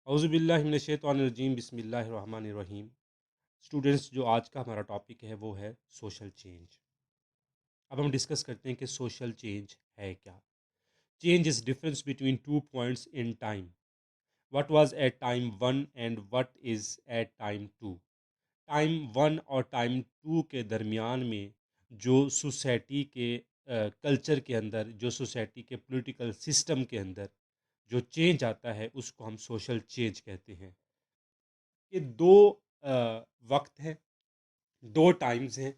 औज़ुबिल्लाहि बिस्मिल्लाहिर्रहमानिर्रहीम। स्टूडेंट्स, जो आज का हमारा टॉपिक है वो है सोशल चेंज। अब हम डिस्कस करते हैं कि सोशल चेंज है क्या। Change is difference between two points in time. What was at time one and what is at time two. Time one और टाइम टू के दरमियान में जो सोसाइटी के कल्चर के अंदर, जो सोसाइटी के पॉलिटिकल सिस्टम के अंदर जो चेंज आता है उसको हम सोशल चेंज कहते हैं। ये दो वक्त हैं, दो टाइम्स हैं।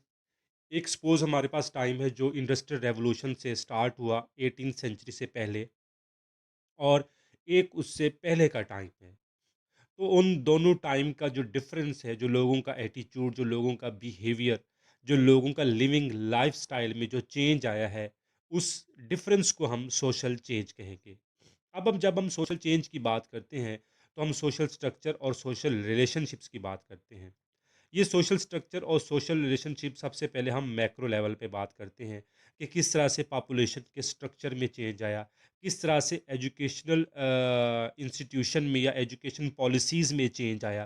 एक सपोज हमारे पास टाइम है जो इंडस्ट्रियल रेवोल्यूशन से स्टार्ट हुआ 18th सेंचुरी से पहले, और एक उससे पहले का टाइम है। तो उन दोनों टाइम का जो डिफरेंस है, जो लोगों का एटीट्यूड, जो लोगों का बिहेवियर, जो लोगों का लिविंग लाइफस्टाइल में जो चेंज आया है, उस डिफरेंस को हम सोशल चेंज कहेंगे। अब हम जब हम सोशल चेंज की बात करते हैं तो हम सोशल स्ट्रक्चर और सोशल रिलेशनशिप्स की बात करते हैं। ये सोशल स्ट्रक्चर और सोशल रिलेशनशिप, सबसे पहले हम मैक्रो लेवल पे बात करते हैं कि किस तरह से पॉपुलेशन के स्ट्रक्चर में चेंज आया, किस तरह से एजुकेशनल इंस्टीट्यूशन में या एजुकेशन पॉलिसीज़ में चेंज आया,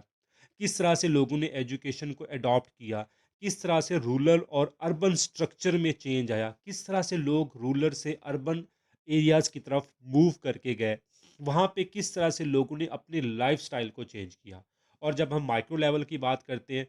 किस तरह से लोगों ने एजुकेशन को अडॉप्ट किया, किस तरह से रूरल और अर्बन स्ट्रक्चर में चेंज आया, किस तरह से लोग रूरल से अर्बन एरियाज़ की तरफ मूव करके गए, वहाँ पे किस तरह से लोगों ने अपने लाइफस्टाइल को चेंज किया। और जब हम माइक्रो लेवल की बात करते हैं,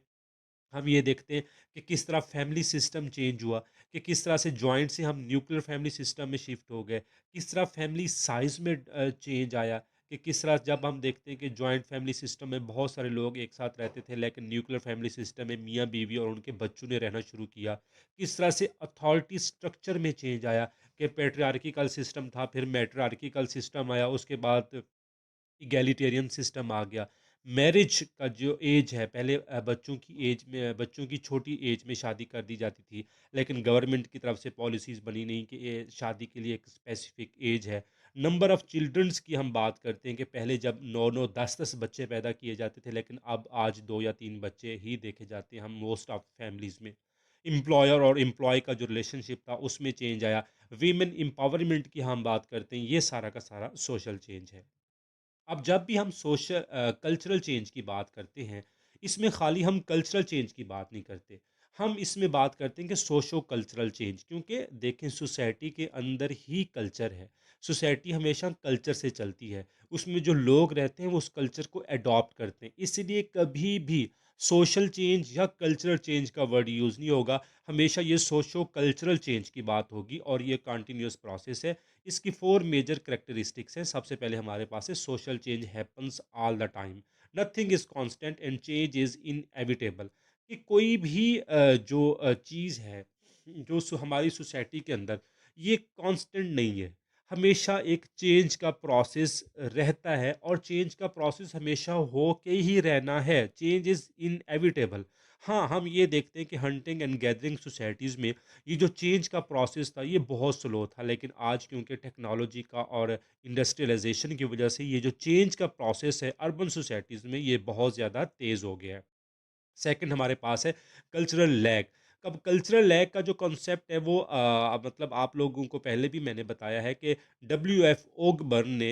हम ये देखते हैं कि किस तरह फैमिली सिस्टम चेंज हुआ, कि किस तरह से जॉइंट से हम न्यूक्लियर फैमिली सिस्टम में शिफ्ट हो गए, किस तरह फैमिली साइज में चेंज आया, कि किस तरह जब हम देखते हैं कि जॉइंट फैमिली सिस्टम में बहुत सारे लोग एक साथ रहते थे, लेकिन न्यूक्लियर फैमिली सिस्टम में मियाँ बीवी और उनके बच्चों ने रहना शुरू किया। किस तरह से अथॉरिटी स्ट्रक्चर में चेंज आया, कि पेट्रियार्किकल सिस्टम था, फिर मैट्रियार्किकल सिस्टम आया, उसके बाद इगैलिटेरियन सिस्टम आ गया। मैरिज का जो एज है, पहले बच्चों की एज में, बच्चों की छोटी एज में शादी कर दी जाती थी, लेकिन गवर्नमेंट की तरफ से पॉलिसीज़ बनी नहीं कि ये शादी के लिए एक स्पेसिफिक एज है। नंबर ऑफ़ चिल्ड्रंस की हम बात करते हैं कि पहले जब 9-9 10-10 बच्चे पैदा किए जाते थे, लेकिन अब आज 2 या 3 बच्चे ही देखे जाते हैं हम मोस्ट ऑफ फैमिलीज़ में। एम्प्लॉयर और एम्प्लॉय का जो रिलेशनशिप था उसमें चेंज आया। वीमेन एम्पावरमेंट की हम बात करते हैं, ये सारा का सारा सोशल चेंज है। अब जब भी हम कल्चरल चेंज की बात करते हैं, इसमें खाली हम कल्चरल चेंज की बात नहीं करते, हम इसमें बात करते हैं कि सोशो कल्चरल चेंज। क्योंकि देखें, सोसाइटी के अंदर ही कल्चर है। सोसाइटी हमेशा कल्चर से चलती है, उसमें जो लोग रहते हैं वो उस कल्चर को अडॉप्ट करते हैं। इसलिए कभी भी सोशल चेंज या कल्चरल चेंज का वर्ड यूज़ नहीं होगा, हमेशा ये सोशो कल्चरल चेंज की बात होगी, और ये कंटिन्यूस प्रोसेस है। इसकी 4 मेजर कैरेक्टरिस्टिक्स हैं। सबसे पहले हमारे पास है social change happens all the time, nothing is constant and change is inevitable. कि कोई भी जो चीज़ है, जो हमारी सोसाइटी के अंदर, ये कांस्टेंट नहीं है। हमेशा एक चेंज का प्रोसेस रहता है, और चेंज का प्रोसेस हमेशा हो के ही रहना है। Change is inevitable. हाँ, हम ये देखते हैं कि हंटिंग एंड गैदरिंग सोसाइटीज़ में ये जो चेंज का प्रोसेस था ये बहुत स्लो था, लेकिन आज क्योंकि टेक्नोलॉजी का और इंडस्ट्रियलाइजेशन की वजह से ये जो चेंज का प्रोसेस है अर्बन सोसाइटीज़ में, ये बहुत ज़्यादा तेज़ हो गया है। सेकंड हमारे पास है कल्चरल लैग। कब कल्चरल लैग का जो कॉन्सेप्ट है वो मतलब आप लोगों को पहले भी मैंने बताया है कि डब्ल्यू एफ ओगबर्न ने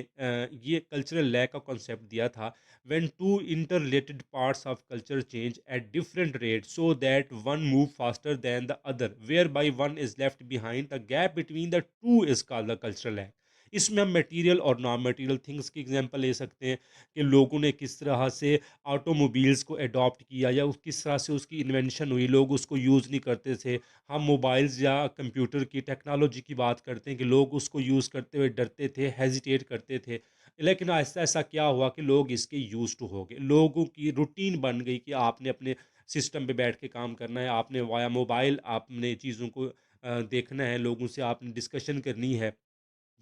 ये कल्चरल लैग का कॉन्सेप्ट दिया था। When two interrelated parts of culture change at different rate so that one move faster than the other where by one is left behind, the gap between the two is called the cultural lag. इसमें हम material और non material things की example ले सकते हैं कि लोगों ने किस तरह से ऑटोमोबाइल्स को अडॉप्ट किया, या किस तरह से उसकी इन्वेंशन हुई, लोग उसको यूज़ नहीं करते थे। हम मोबाइल्स या कंप्यूटर की टेक्नोलॉजी की बात करते हैं कि लोग उसको यूज़ करते हुए डरते थे, हेजिटेट करते थे। लेकिन ऐसा ऐसा क्या हुआ कि लोग इसके यूज़ टू हो गए, लोगों की रूटीन बन गई कि आपने अपने सिस्टम पे बैठ के काम करना है, आपने वाया मोबाइल आपने चीज़ों को देखना है, लोगों से आपने डिस्कशन करनी है।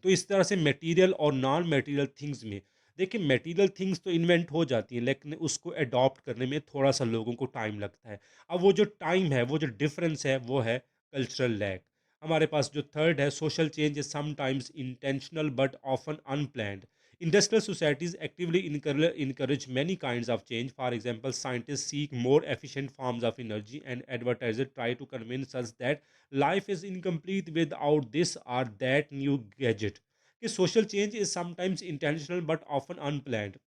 तो इस तरह से मटेरियल और नॉन मटेरियल थिंग्स में, देखिए, मटेरियल थिंग्स तो इन्वेंट हो जाती हैं, लेकिन उसको अडॉप्ट करने में थोड़ा सा लोगों को टाइम लगता है। अब वो जो टाइम है, वो जो डिफरेंस है, वो है कल्चरल लैग। हमारे पास जो थर्ड है, social change is sometimes intentional but often unplanned. Industrial societies actively encourage many kinds of change. For example, scientists seek more efficient forms of energy, and advertisers try to convince us that life is incomplete without this or that new gadget. कि social change is sometimes intentional but often unplanned.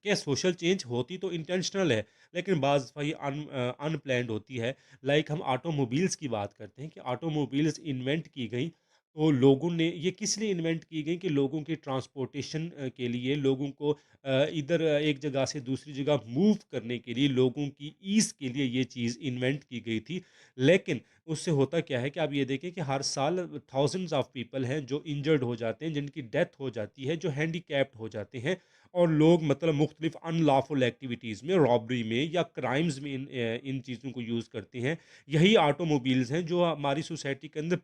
क्या social change होती तो intentional है, लेकिन बाज़ दफ़ा ये unplanned होती है। लाइक हम ऑटोमोबाइल्स की बात करते हैं कि ऑटोमोबाइल्स इन्वेंट की गई, तो लोगों ने ये किस लिए इन्वेंट की गई कि लोगों की ट्रांसपोर्टेशन के लिए, लोगों को इधर एक जगह से दूसरी जगह मूव करने के लिए, लोगों की ईज़ के लिए ये चीज़ इन्वेंट की गई थी। लेकिन उससे होता क्या है कि आप ये देखें कि हर साल थाउज़ेंड्स ऑफ पीपल हैं जो इंजर्ड हो जाते हैं, जिनकी डेथ हो जाती है, जो हैंडीकैप्ड हो जाते हैं, और लोग मतलब मुख्तलिफ अनलॉफुल एक्टिविटीज़ में, रॉबरी में या क्राइम्स में इन चीज़ों को यूज़ करते हैं। यही ऑटोमोबाइल्स हैं जो हमारी सोसाइटी के अंदर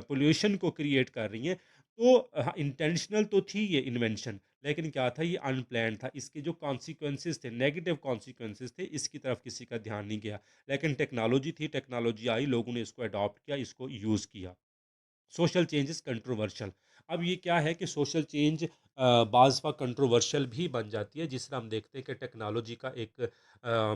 पोल्यूशन को क्रिएट कर रही हैं। तो इंटेंशनल तो थी ये इन्वेंशन, लेकिन क्या था, ये अनप्लान्ड था। इसके जो कॉन्सिक्वेंसेस थे, नेगेटिव कॉन्सिक्वेंसेस थे, इसकी तरफ किसी का ध्यान नहीं गया। लेकिन टेक्नोलॉजी थी, टेक्नोलॉजी आई, लोगों ने इसको अडॉप्ट किया, इसको यूज़ किया। Social change is controversial. अब ये क्या है कि सोशल चेंज बाज़ फ़ा कंट्रोवर्शियल भी बन जाती है, जिस तरह हम देखते हैं कि टेक्नोलॉजी का एक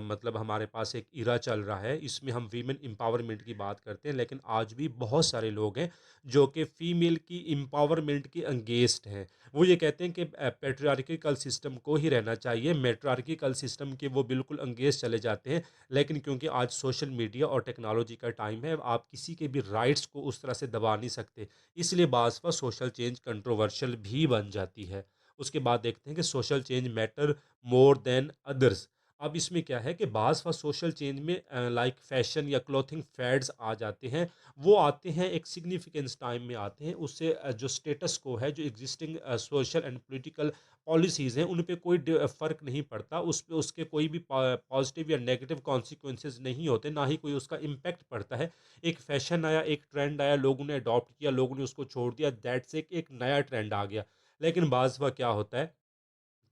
मतलब हमारे पास एक इरा चल रहा है, इसमें हम वीमेन एम्पावरमेंट की बात करते हैं, लेकिन आज भी बहुत सारे लोग हैं जो कि फ़ीमेल की एम्पावरमेंट के अगेंस्ट हैं। वो ये कहते हैं कि पैट्रियार्किकल सिस्टम को ही रहना चाहिए, मैट्रियार्किकल सिस्टम के वो बिल्कुल अगेंस्ट चले जाते हैं। लेकिन क्योंकि आज सोशल मीडिया और टेक्नोलॉजी का टाइम है, आप किसी के भी राइट्स को उस तरह से दबा नहीं सकते। इसलिए बाज़ फ़ा सोशल चेंज कंट्रोवर्शियल भी बन जाती है। उसके बाद देखते हैं कि social change matter more than others. अब इसमें क्या है कि बाज़ फ़ा सोशल चेंज में लाइक फैशन या क्लॉथिंग फैड्स आ जाते हैं। वो आते हैं एक सिग्निफिकेंस टाइम में आते हैं, उससे जो स्टेटस को है, जो existing social and political policies हैं, उन पे कोई फ़र्क नहीं पड़ता, उस पे उसके कोई भी पॉजिटिव या नेगेटिव कॉन्सिक्वेंसेस नहीं होते, ना ही कोई उसका इम्पैक्ट पड़ता है। एक फैशन आया, एक ट्रेंड आया, लोगों ने अडॉप्ट किया, लोगों ने उसको छोड़ दिया, दैट्स एक नया ट्रेंड आ गया। लेकिन बाज़ दफ़ा क्या होता है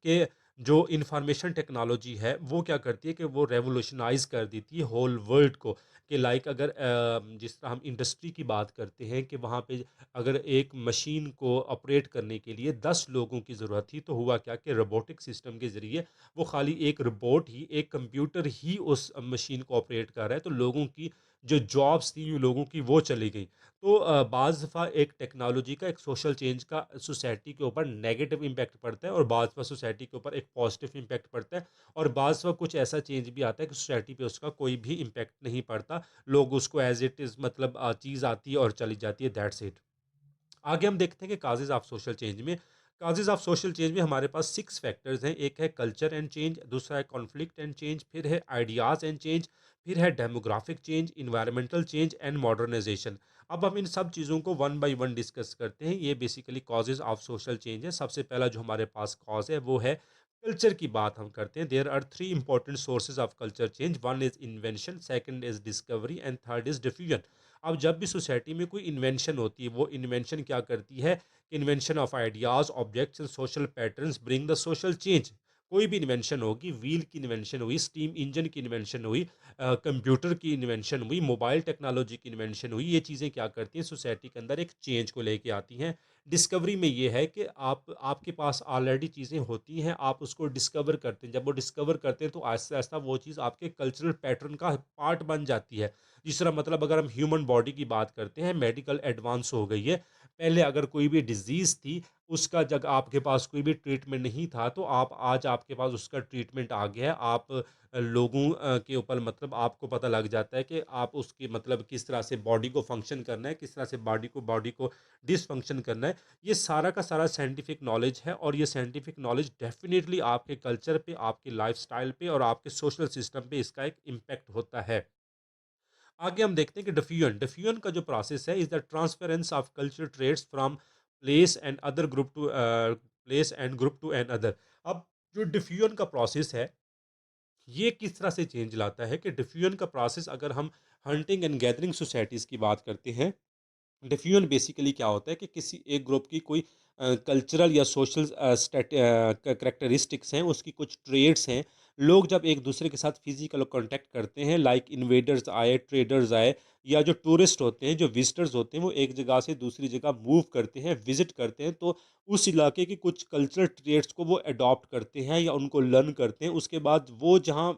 कि जो इंफॉर्मेशन टेक्नोलॉजी है वो क्या करती है कि वो रेवोल्यूशनाइज कर देती है होल वर्ल्ड को। कि लाइक अगर जिस तरह हम इंडस्ट्री की बात करते हैं कि वहाँ पे अगर एक मशीन को ऑपरेट करने के लिए 10 लोगों की ज़रूरत थी, तो हुआ क्या कि रोबोटिक सिस्टम के ज़रिए वो खाली एक रोबोट ही, एक कंप्यूटर ही उस मशीन को ऑपरेट कर रहा है, तो लोगों की जो जॉब्स थी लोगों की वो चली गई। तो बाज़ दफ़ा एक टेक्नोलॉजी का, एक सोशल चेंज का सोसाइटी के ऊपर नेगेटिव इम्पैक्ट पड़ता है, और बाज़ दफ़ा सोसाइटी के ऊपर एक पॉजिटिव इम्पैक्ट पड़ता है, और बाज़ दफ़ा कुछ ऐसा चेंज भी आता है कि सोसाइटी पे उसका कोई भी इम्पैक्ट नहीं पड़ता। लोग उसको एज़ इट इज़ मतलब चीज़ आती है और चली जाती है, दैट्स इट। आगे हम देखते हैं कि काजेज़ ऑफ सोशल चेंज में, काजेज़ ऑफ सोशल चेंज में हमारे पास 6 फैक्टर्स हैं। एक है कल्चर एंड चेंज, दूसरा है कॉन्फ्लिक्ट एंड चेंज, फिर है आइडियाज़ एंड चेंज, फिर है demographic change, environmental change and modernization. अब हम इन सब चीज़ों को वन बाय वन डिस्कस करते हैं। ये basically causes of social change है। सबसे पहला जो हमारे पास कॉज है वो है कल्चर की बात हम करते हैं। There are 3 important sources of culture change, one is invention, second is discovery and third is diffusion. अब जब भी सोसाइटी में कोई इन्वेंशन होती है, वो इन्वेंशन क्या करती है, invention of ideas, objects and social patterns bring the social change. कोई भी इन्वेंशन होगी, व्हील की इन्वेंशन हुई, स्टीम इंजन की इन्वेंशन हुई, कंप्यूटर की इन्वेंशन हुई, मोबाइल टेक्नोलॉजी की इन्वेंशन हुई, ये चीज़ें क्या करती हैं, सोसाइटी के अंदर एक चेंज को लेके आती हैं। डिस्कवरी में ये है कि आपके पास ऑलरेडी चीज़ें होती हैं, आप उसको डिस्कवर करते हैं। जब वो डिस्कवर करते हैं तो आहिस्ता-आहिस्ता वो चीज़ आपके कल्चरल पैटर्न का पार्ट बन जाती है। जिस तरह मतलब अगर हम ह्यूमन बॉडी की बात करते हैं, मेडिकल एडवांस हो गई है। पहले अगर कोई भी डिज़ीज़ थी, उसका जब आपके पास कोई भी ट्रीटमेंट नहीं था, तो आप आज आपके पास उसका ट्रीटमेंट आ गया है। आप लोगों के ऊपर मतलब आपको पता लग जाता है कि आप उसकी मतलब किस तरह से बॉडी को फंक्शन करना है, किस तरह से बॉडी को डिसफंक्शन करना है। ये सारा का सारा साइंटिफिक नॉलेज है, और ये साइंटिफिक नॉलेज डेफ़िनिटली आपके कल्चर पे, आपके लाइफ़स्टाइल पे और आपके सोशल सिस्टम पे इसका एक इम्पैक्ट होता है। आगे हम देखते हैं कि डिफ्यूजन, डिफ्यूजन का जो प्रोसेस है is the transference of culture traits from place and group to another. अब जो डिफ्यूजन का प्रोसेस है, ये किस तरह से चेंज लाता है कि डिफ्यूजन का प्रोसेस, अगर हम हंटिंग एंड गैदरिंग सोसाइटीज़ की बात करते हैं, डिफ्यूजन बेसिकली क्या होता है कि किसी एक ग्रुप की कोई कल्चरल या सोशल करेक्टरिस्टिक्स हैं, उसकी कुछ ट्रेड्स हैं। लोग जब एक दूसरे के साथ फिजिकल कांटेक्ट करते हैं, लाइक इन्वेडर्स आए, ट्रेडर्स आए, या जो टूरिस्ट होते हैं, जो विजिटर्स होते हैं, वो एक जगह से दूसरी जगह मूव करते हैं, विजिट करते हैं, तो उस इलाके की कुछ कल्चरल ट्रेड्स को वो अडॉप्ट करते हैं या उनको लर्न करते हैं। उसके बाद वो जहाँ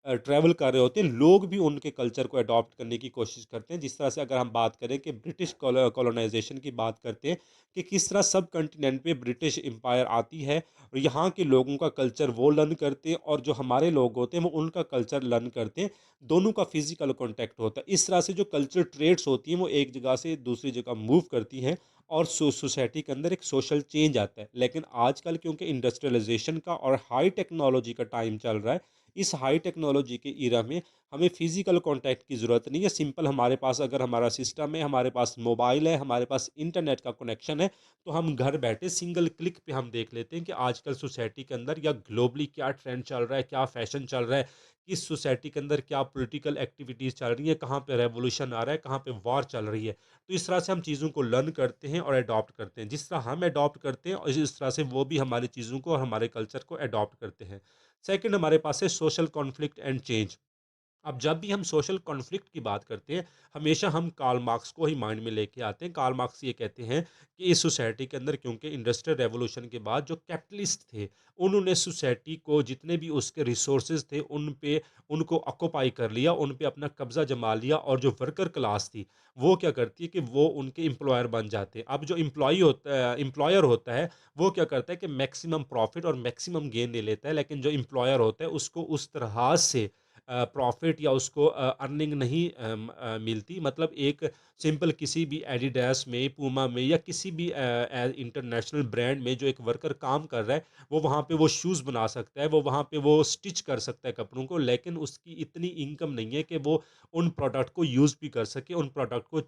ट्रैवल कर रहे होते हैं, लोग भी उनके कल्चर को अडॉप्ट करने की कोशिश करते हैं। जिस तरह से अगर हम बात करें कि ब्रिटिश कॉलोनाइजेशन की बात करते हैं कि किस तरह सब कॉन्टिनेंट पे ब्रिटिश एम्पायर आती है और यहाँ के लोगों का कल्चर वो लर्न करते हैं और जो हमारे लोग होते हैं वो उनका कल्चर लर्न करते हैं। दोनों का फिजिकल कॉन्टैक्ट होता है। इस तरह से जो कल्चर ट्रेड्स होती हैं वो एक जगह से दूसरी जगह मूव करती हैं और सोसाइटी के अंदर एक सोशल चेंज आता है। लेकिन आजकल क्योंकि इंडस्ट्रियलाइजेशन का और हाई टेक्नोलॉजी का टाइम चल रहा है, इस हाई टेक्नोलॉजी के इरा में हमें फिजिकल कांटेक्ट की ज़रूरत नहीं है। सिंपल हमारे पास अगर हमारा सिस्टम है, हमारे पास मोबाइल है, हमारे पास इंटरनेट का कनेक्शन है, तो हम घर बैठे सिंगल क्लिक पे हम देख लेते हैं कि आजकल सोसाइटी के अंदर या ग्लोबली क्या ट्रेंड चल रहा है, क्या फैशन चल रहा है, किस सोसाइटी के अंदर क्या पॉलिटिकल एक्टिविटीज़ चल रही है, कहाँ पे रेवोल्यूशन आ रहा है, कहाँ पे वॉर चल रही है। तो इस तरह से हम चीज़ों को लर्न करते हैं और अडॉप्ट करते हैं। जिस तरह हम अडॉप्ट करते हैं और इस तरह से वो भी हमारी चीज़ों को और हमारे कल्चर को अडॉप्ट करते हैं। सेकंड हमारे पास है सोशल कॉन्फ्लिक्ट एंड चेंज। अब जब भी हम सोशल कॉन्फ्लिक्ट की बात करते हैं, हमेशा हम कार्ल मार्क्स को ही माइंड में लेके आते हैं। कार्ल मार्क्स ये कहते हैं कि इस सोसाइटी के अंदर क्योंकि इंडस्ट्रियल रेवोल्यूशन के बाद जो कैपिटलिस्ट थे, उन्होंने सोसाइटी को जितने भी उसके रिसोर्सेज थे उन पे उनको ऑक्यूपाई कर लिया, उन पे अपना कब्जा जमा लिया और जो वर्कर क्लास थी वो क्या करती है कि वो उनके एम्प्लॉयर बन जाते हैं। अब जो एम्प्लॉयर होता है वो क्या करता है कि मैक्सिमम प्रॉफिट और मैक्सिमम गेन ले लेता है, लेकिन जो एम्प्लॉयर होता है उसको उस तरह से प्रॉफिट या उसको अर्निंग नहीं मिलती। मतलब एक सिंपल किसी भी एडिडास में, पूमा में या किसी भी इंटरनेशनल ब्रांड में जो एक वर्कर काम कर रहा है, वो वहाँ पे वो शूज़ बना सकता है, वो वहाँ पे वो स्टिच कर सकता है कपड़ों को, लेकिन उसकी इतनी इनकम नहीं है कि वो उन प्रोडक्ट को यूज़ भी कर सके, उन प्रोडक्ट को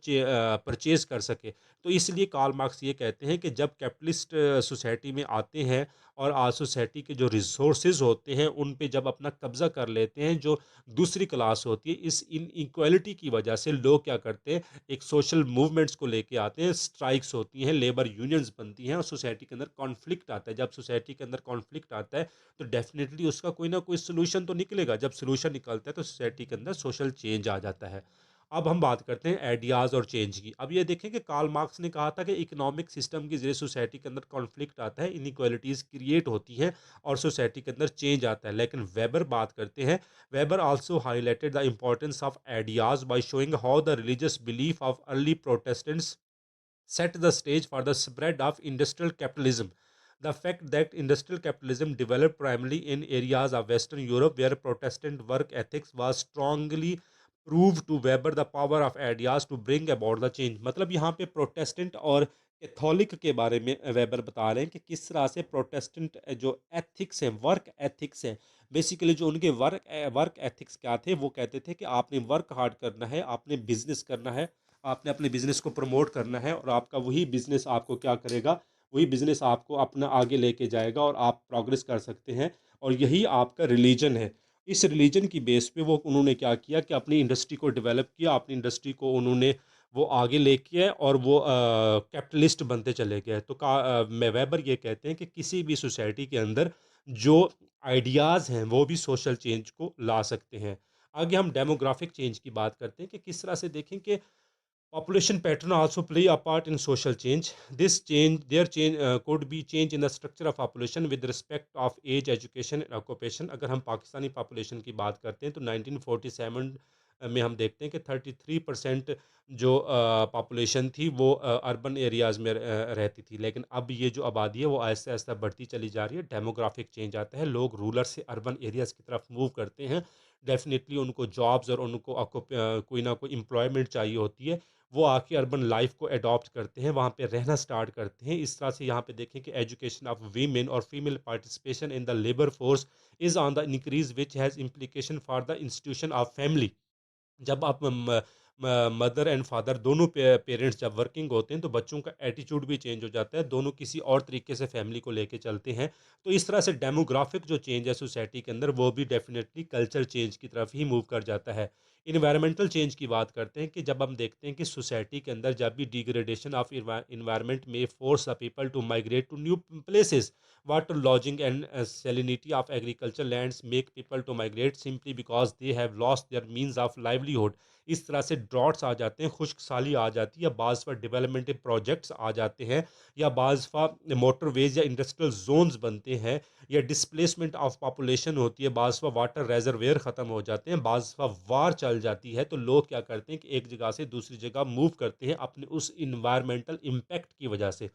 परचेज़ कर सके। तो इसलिए कार्ल मार्क्स ये कहते हैं कि जब कैपिटलिस्ट सोसाइटी में आते हैं और आज सोसाइटी के जो रिसोर्सेज होते हैं उन पे जब अपना कब्जा कर लेते हैं जो दूसरी क्लास होती है, इस इनइक्वालिटी की वजह से लोग क्या करते हैं, एक सोशल मूवमेंट्स को लेके आते हैं, स्ट्राइक्स होती हैं, लेबर यूनियंस बनती हैं और सोसाइटी के अंदर कॉन्फ्लिक्ट आता है। जब सोसाइटी के अंदर कॉन्फ्लिक्ट आता है तो डेफिनेटली उसका कोई ना कोई सोल्यूशन तो निकलेगा। जब सोल्यूशन निकलता है तो सोसाइटी के अंदर सोशल चेंज आ जाता है। अब हम बात करते हैं आइडियाज़ और चेंज की। अब ये देखें कि कार्ल मार्क्स ने कहा था कि इकोनॉमिक सिस्टम के जरिए सोसाइटी के अंदर कॉन्फ्लिक्ट आता है, इनइक्वालिटीज़ क्रिएट होती हैं और सोसाइटी के अंदर चेंज आता है। लेकिन वेबर बात करते हैं, Weber also highlighted the importance of ideas by showing how the religious belief of early Protestants set the stage for the spread of industrial capitalism. The fact that industrial capitalism developed primarily in areas of Western Europe where Protestant work ethics was strongly proved to Weber the power of ideas to bring about the change. मतलब यहाँ पे Protestant और Catholic के बारे में weber बता रहे हैं कि किस तरह से प्रोटेस्टेंट जो एथिक्स हैं, वर्क एथिक्स हैं, बेसिकली जो उनके वर्क एथिक्स क्या थे, वो कहते थे कि आपने वर्क हार्ड करना है, आपने बिजनेस करना है, आपने अपने बिजनेस को प्रमोट करना है और आपका वही बिजनेस आपको क्या करेगा, वही बिजनेस आपको अपना आगे लेके जाएगा और आप प्रोग्रेस कर सकते हैं और यही आपका रिलीजन है। इस रिलीजन की बेस पे वो उन्होंने क्या किया कि अपनी इंडस्ट्री को डेवलप किया, अपनी इंडस्ट्री को उन्होंने वो आगे लेके आए और वो कैपिटलिस्ट बनते चले गए। तो वेबर ये कहते हैं कि किसी भी सोसाइटी के अंदर जो आइडियाज़ हैं वो भी सोशल चेंज को ला सकते हैं। आगे हम डेमोग्राफिक चेंज की बात करते हैं कि किस तरह से देखें कि population pattern also play a part in social change. Their change could be change in the structure of population with respect of age, education and occupation. अगर हम पाकिस्तानी population की बात करते हैं तो 1947 में हम देखते हैं कि 33% जो पॉपुलेशन थी वो अर्बन एरियाज़ में रहती थी, लेकिन अब ये जो आबादी है वो आहिस्ता आहिस्ता बढ़ती चली जा रही है। डेमोग्राफिक चेंज आता है, लोग रूरल से अर्बन एरियाज़ की तरफ मूव करते हैं। डेफिनेटली उनको जॉब्स और उनको कोई ना कोई एम्प्लॉयमेंट चाहिए होती है, वो आके अर्बन लाइफ को अडॉप्ट करते हैं, वहाँ पे रहना स्टार्ट करते हैं। इस तरह से यहाँ पे देखें कि एजुकेशन ऑफ वीमेन और female participation in the labour force is on the increase which has implication for the institution of family. जब आप मदर एंड फादर दोनों पेरेंट्स जब वर्किंग होते हैं तो बच्चों का एटीट्यूड भी चेंज हो जाता है, दोनों किसी और तरीके से फैमिली को लेके चलते हैं। तो इस तरह से डेमोग्राफिक जो चेंज है सोसाइटी के अंदर वो भी डेफिनेटली कल्चर चेंज की तरफ ही मूव कर जाता है। इन्वायरमेंटल चेंज की बात करते हैं कि जब हम देखते हैं कि सोसाइटी के अंदर जब भी डिग्रेडेशन ऑफ इन्वायरमेंट में force the people to migrate to new places, Water lodging and salinity of agriculture lands make people to migrate simply because they have lost their means of livelihood. इस तरह से droughts आ जाते हैं, खुश्क साली आ जाती है, या बाज़ पर डेवलपमेंट प्रोजेक्ट्स आ जाते हैं, या बाज़ मोटरवेज या इंडस्ट्रियल जोन्स बनते हैं, या डिस्प्लेसमेंट ऑफ पॉपुलेशन होती है, बाज़ वाटर रेजरवेयर ख़त्म हो जाते हैं, बाज़ वार चल जाती है, तो लोग क्या करते हैं कि एक जगह से दूसरी जगह मूव करते हैं अपने उस इन्वायरमेंटल इम्पैक्ट की वजह से।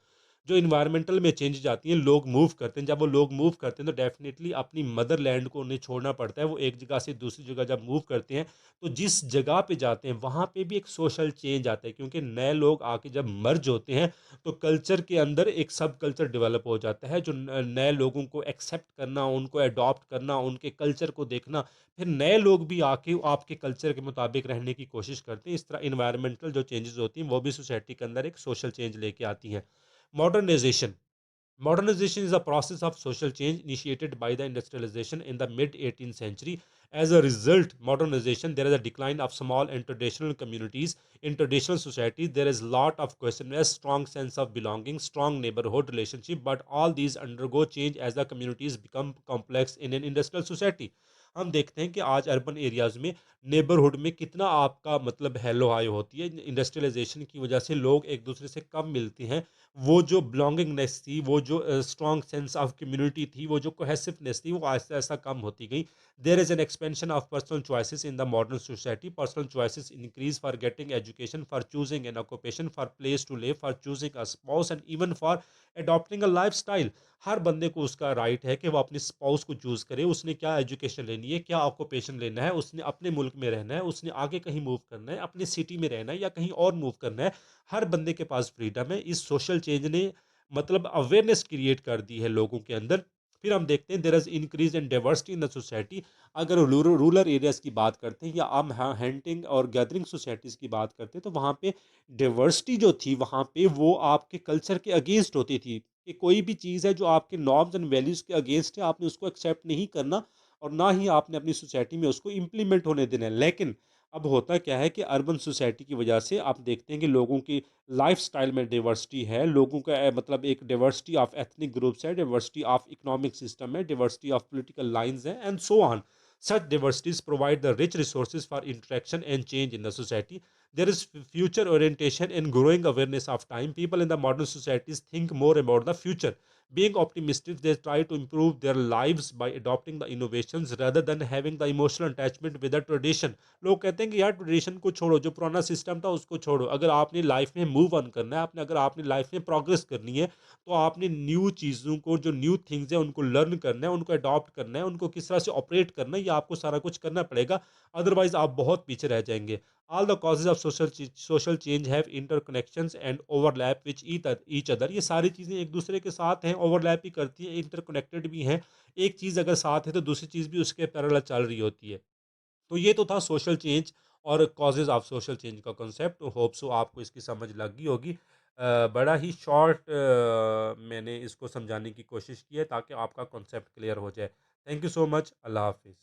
जो इन्वायरमेंटल में चेंजेज आती हैं, लोग मूव करते हैं, जब वो लोग मूव करते हैं तो डेफिनेटली अपनी मदर लैंड को उन्हें छोड़ना पड़ता है। वो एक जगह से दूसरी जगह जब मूव करते हैं, तो जिस जगह पे जाते हैं वहाँ पे भी एक सोशल चेंज आता है, क्योंकि नए लोग आके जब मर्ज होते हैं तो कल्चर के अंदर एक सब कल्चर डेवलप हो जाता है, जो नए लोगों को एक्सेप्ट करना, उनको अडॉप्ट करना, उनके कल्चर को देखना, फिर नए लोग भी आके आपके कल्चर के मुताबिक रहने की कोशिश करते हैं। इस तरह इन्वायरमेंटल जो चेंजेस होती हैं वो भी सोसाइटी के अंदर एक सोशल चेंज लेके आती हैं। Modernization Modernization is a process of social change initiated by the industrialization in the mid 18th century. As a result, modernization, there is a decline of small and traditional communities. In traditional societies, there is a lot of questionnaires, strong sense of belonging, strong neighborhood relationship, but all these undergo change as the communities become complex in an industrial society. हम देखते हैं कि आज urban areas में neighbourhood में कितना आपका मतलब हेलो हाय होती है। इंडस्ट्रियलाइजेशन की वजह से लोग एक दूसरे से कम मिलते हैं। वो जो बिलोंगिंगनेस थी, वो जो स्ट्रॉन्ग सेंस ऑफ कम्युनिटी थी, वो जो कोहेसिवनेस थी, वो आहिस्ता आहिस्ता कम होती गई। There is an expansion of personal choices in the modern society. Personal choices increase for getting education, for choosing an occupation, for place to live, for choosing a spouse and even for adopting a life style. हर बंदे को उसका right है कि वो अपने spouse को choose करे, उसने क्या एजुकेशन लेनी है, क्या ऑक्यूपेशन लेना है, उसने अपने मुल्क में रहना है, उसने आगे कहीं मूव करना है, अपनी सिटी में रहना है या कहीं और मूव करना है। हर बंदे के पास फ्रीडम है। इस सोशल चेंज ने मतलब अवेयरनेस क्रिएट कर दी है लोगों के अंदर। फिर हम देखते हैं there is increase in diversity in the society. अगर रूरल एरियाज की बात करते हैं या हम हंटिंग और गैदरिंग सोसाइटीज़ की बात करते हैं, तो वहाँ पे डाइवर्सिटी जो थी वहाँ पे वो आपके कल्चर के अगेंस्ट होती थी, कि कोई भी चीज़ है जो आपके नॉर्म्स एंड वैल्यूज़ के अगेंस्ट है, आपने उसको एक्सेप्ट नहीं करना और ना ही आपने अपनी सोसाइटी में उसको इम्प्लीमेंट होने देना है। लेकिन अब होता क्या है कि अर्बन सोसाइटी की वजह से आप देखते हैं कि लोगों की लाइफस्टाइल में डाइवर्सिटी है, लोगों का मतलब एक डाइवर्सिटी ऑफ एथनिक ग्रुप्स है, डाइवर्सिटी ऑफ इकोनॉमिक सिस्टम है, डाइवर्सिटी ऑफ पॉलिटिकल लाइंस है, and so on. Such diversities provide the rich resources for interaction and change in the society. There is future orientation and growing awareness of time. People in the modern societies think more about the future. Being optimistic, they try to improve their lives by adopting the innovations rather than having the emotional attachment with the tradition. लोग कहते हैं कि यार tradition को छोड़ो, जो पुराना system था उसको छोड़ो। अगर आपने लाइफ में मूव ऑन करना है, आपने अगर आपने लाइफ में प्रोग्रेस करनी है, तो आपने न्यू चीज़ों को, जो न्यू थिंग्स हैं उनको लर्न करना है, उनको अडॉप्ट करना है, उनको किस तरह से ऑपरेट करना है, ये आपको सारा कुछ करना पड़ेगा। अदरवाइज आप बहुत पीछे रह जाएंगे। All the causes of social change have interconnections and overlap which each other. ये सारी चीज़ें एक दूसरे के साथ हैं, ओवरलैप ही करती हैं, इंटरकनेक्टेड भी हैं। एक चीज़ अगर साथ है तो दूसरी चीज़ भी उसके पैरेलल चल रही होती है। तो ये तो था सोशल चेंज और कॉजेज ऑफ सोशल चेंज का कॉन्सेप्ट। होप सो आपको इसकी समझ लग गई होगी। बड़ा ही शॉर्ट मैंने इसको समझाने की कोशिश की है ताकि आपका कॉन्सेप्ट क्लियर हो जाए। Thank you so much. अल्लाह हाफिज़।